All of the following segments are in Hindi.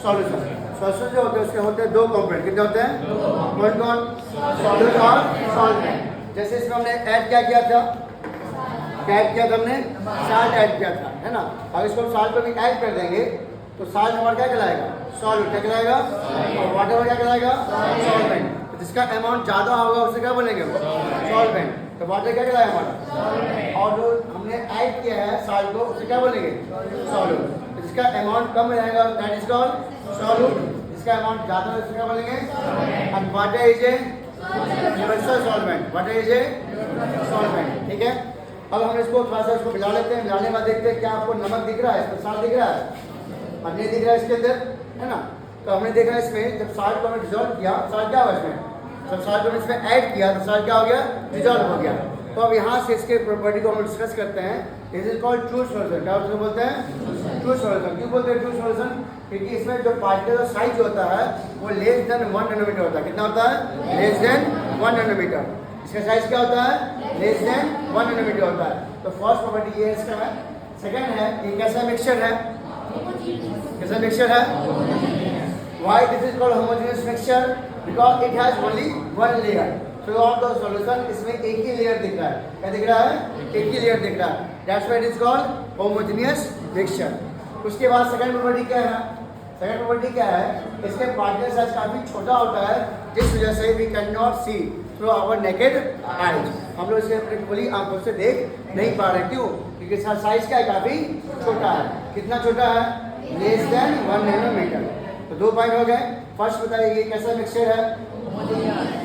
सॉल्यूशन। सॉल्यूशन जो होते हैं उसके होते हैं दो कंपोनेंट, कितने होते हैं? कौन कौन? सॉल्यूट और सॉल्वेंट। जैसे इसमें हमने ऐड क्या किया था? क्या ऐड किया था हमने? साल्ट ऐड किया था, है ना। अगर इसको हम साल्ट पर भी ऐड कर देंगे तो साल्ट हमारा क्या कहलाएगा? सॉल्यूट। क्या कहलाएगा? और वाटर क्या कहलाएगा? सॉल्वेंट। तो जिसका अमाउंट ज़्यादा होगा उसे क्या बोलेंगे? सॉल्वेंट। तो वाटर क्या कहलाएगा हमारा? और जो हमने ऐड किया है साल्ट को उसे क्या बोलेंगे? सॉल्यूट। तो जिसका अमाउंट कम रहेगा दैट इज कॉल्ड सॉल्यूट, जिसका अमाउंट ज़्यादा है उसे क्या बोलेंगे? And water is a universal solvent. Water is a solvent. ठीक है। अब हम इसको थोड़ा सा इसको मिला लेते हैं। मिलाने के बाद देखते हैं क्या आपको नमक दिख रहा है, इसमें साल्ट दिख रहा है, और नहीं दिख रहा है इसके अंदर, है ना। तो हमने देखा इसमें जब साल्ट को हमने डिजोल्व किया, साल्ट क्या हुआ इसमें? जब साल्ट को हमने इसमें ऐड किया तो साल्ट क्या हो गया? डिजोल्व हो गया। तो अब यहाँ से इसके प्रॉपर्टी को हम डिस्कस करते हैं। This is called true solution. क्या उसको बोलते हैं? True solution. क्यों बोलते हैं ट्रू सॉल्यूशन? क्योंकि इसमें जो पार्टिकल का साइज होता है वो लेस देन 1 नैनोमीटर होता है। कितना होता है? Less than 1 nanometre. इसका साइज क्या होता है? लेस देन 1 नैनोमीटर होता है। तो फर्स्ट प्रॉपर्टी ये इसका है। सेकंड है ये कैसा मिक्सचर है? कैसा मिक्सचर है? Why this is called homogeneous mixture? Because it has only one layer. Through out the solution इसमें एक ही लेयर दिख रहा है। क्या दिख रहा है? एक ही लेयर दिख रहा है। That's why it is called homogeneous mixture. उसके बाद सेकंड प्रॉपर्टी क्या है? सेकंड प्रॉपर्टी क्या है? इसके पार्टिकल साइज काफी छोटा होता है, जिस वजह से we can not see through our naked eyes. हम लोग इसे अपनी खुली आंखों से देख नहीं पा रहे। क्यों? क्योंकि इसका साइज क्या है? काफी छोटा है। कितना छोटा है? Less than 1 nanometre. तो दो पॉइंट हो गए। फर्स्ट बताइए ये कैसा मिक्सचर है?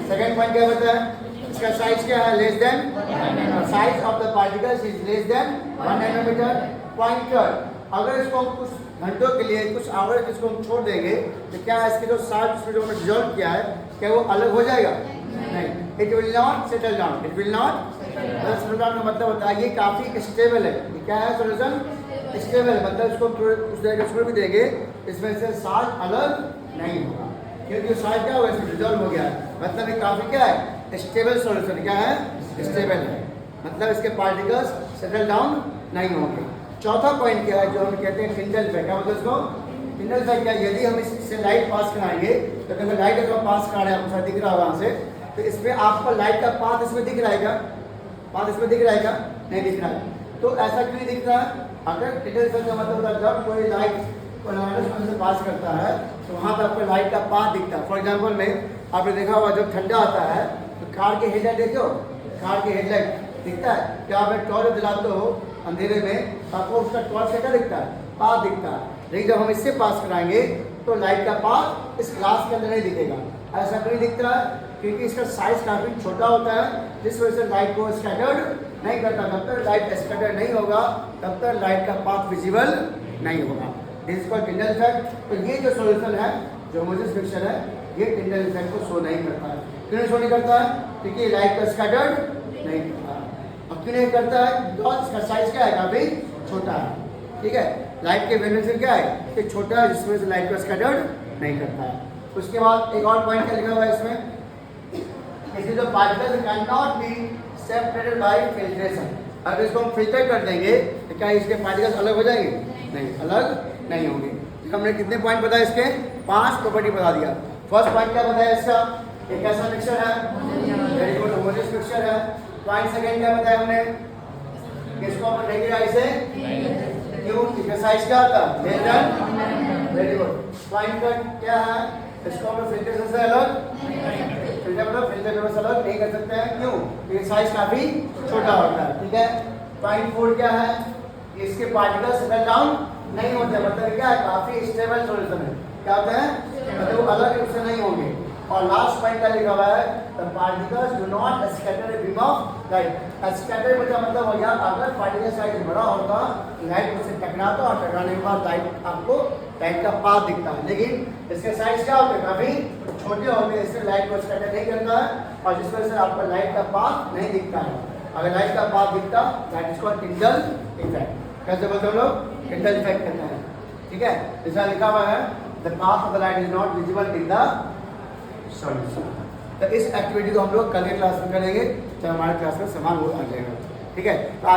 सेकंड पॉइंट क्या बताया? इसका साइज क्या है? Less than, size of the particles is less than 1 nanometre. Point third, अगर इसको हम कुछ घंटों के लिए, कुछ आवर्स इसको हम छोड़ देंगे तो क्या इसके जो साल्ट इसमें जो हमने डिजोल्व किया है क्या वो अलग हो जाएगा? नहीं, it will not settle down. It will not settle down का मतलब होता है ये काफी स्टेबल है। ये क्या है? सॉल्यूशन स्टेबल है। मतलब इसको कुछ देर छोड़ भी देंगे इसमें से साल्ट अलग नहीं होगा, क्योंकि साल्ट क्या होगा? इसमें डिजोल्व हो गया है। मतलब ये काफी क्या है? Stable solution. क्या है? स्टेबल है। मतलब इसके पार्टिकल्स सेटल डाउन नहीं होंगे। चौथा पॉइंट क्या है जो हम कहते हैं टिंडल इफेक्ट? क्या बोलते हैं इसको? टिंडल इफेक्ट क्या? यदि हम इससे लाइट पास कराएंगे तो अगर लाइट अगर पास करा रहे हैं, आपको दिख रहा होगा वहाँ से, तो इसमें आपको लाइट का पाथ इसमें दिख रहा है क्या? पाथ इसमें दिख रहा है क्या? नहीं दिख रहा है। तो ऐसा क्यों दिख रहा है? अगर टिंडल इफेक्ट का मतलब होता है जब कोई लाइट से पास करता है तो वहाँ पर आपको लाइट का पाथ दिखता है। फॉर एग्जाम्पल में आपने देखा होगा जब ठंडा आता है तो कार के हेडलाइट देखो, कार के हेडलाइट दिखता है क्या? आप टॉर्च जलाते हो अंधेरे में आपको उसका टॉर्च क्या दिखता है? पाथ दिखता है। लेकिन जब हम इससे पास कराएंगे तो लाइट का पाथ इस ग्लास के अंदर नहीं दिखेगा। ऐसा क्यों दिखता है? क्योंकि इसका साइज काफी छोटा होता है, जिस वजह से लाइट को स्कैटर्ड नहीं करता। जब तक लाइट स्कैटर्ड नहीं होगा तब तक लाइट का पाथ विजिबल नहीं होगा। This is called Tyndall effect. तो ये जो सॉल्यूशन है, जो होमोजेनियस मिक्सचर है, ये टिंडल इफेक्ट को शो नहीं करता है। क्यों शो नहीं करता है? क्योंकि लाइट को स्कैटर्ड नहीं करता। अब क्यों नहीं करता है? बिकॉज इसका साइज क्या है? काफी छोटा है। ठीक है। लाइट के वेवलेंथ क्या है? कि छोटा है, जिसमें से लाइट को स्कैटर्ड नहीं करता है। उसके बाद एक और पॉइंट क्या लिखा हुआ है इसमें? इसलिए जो particles can not be separated by filtration. अगर इसको हम फिल्टर कर देंगे तो क्या इसके पार्टिकल्स अलग हो जाएंगे? नहीं, अलग नहीं होंगे। हमने कितने पॉइंट बताया इसके? 5 प्रॉपर्टी बता दिया। फर्स्ट पॉइंट क्या बताया इसका? एक ऐसा मिक्सचर है, वेरी गुड, होमोजेनियस मिक्सचर है। पॉइंट सेकंड क्या बताया हमने? इसको हम रेगुलर ऐसे क्यों? इसका साइज क्या होता है? Less then, very good. Point का क्या है? इसको हम फिल्ट्रेशन से अलग, फिल्टर से अलग नहीं कर सकते हैं। क्यों? क्योंकि साइज काफी छोटा होता है। ठीक है। पॉइंट 4 क्या है? इसके पार्टिकल्स सेटल डाउन नहीं होते। मतलब क्या है? काफी स्टेबल सॉल्यूशन है। क्या होता है? मतलब वो अलग रूप से नहीं होंगे। और लास्ट पॉइंट क्या लिखा हुआ है? The particles do not scatter a beam of light. Scatter का मतलब हो गया अगर पार्टिकल साइज बड़ा होता लाइट उससे टकराता और टकराने के बाद लाइट आपको लाइट का पाथ दिखता है। लेकिन इसके साइज क्या होते हैं? काफी छोटे होते हैं, इससे लाइट को स्कैटर नहीं करता है और जिस वजह से आपको लाइट का पाथ नहीं दिखता है। अगर लाइट का पाथ दिखता that is called Tyndall effect. कैसे बोलते हैं लोग? टिंडल इफेक्ट कहते हैं। ठीक है। इसमें लिखा हुआ है the path of the light is not visible in the solution. तो इस एक्टिविटी को हम लोग कल के क्लास में करेंगे, तो हमारे क्लास में समान हो आ जाएगा। ठीक है।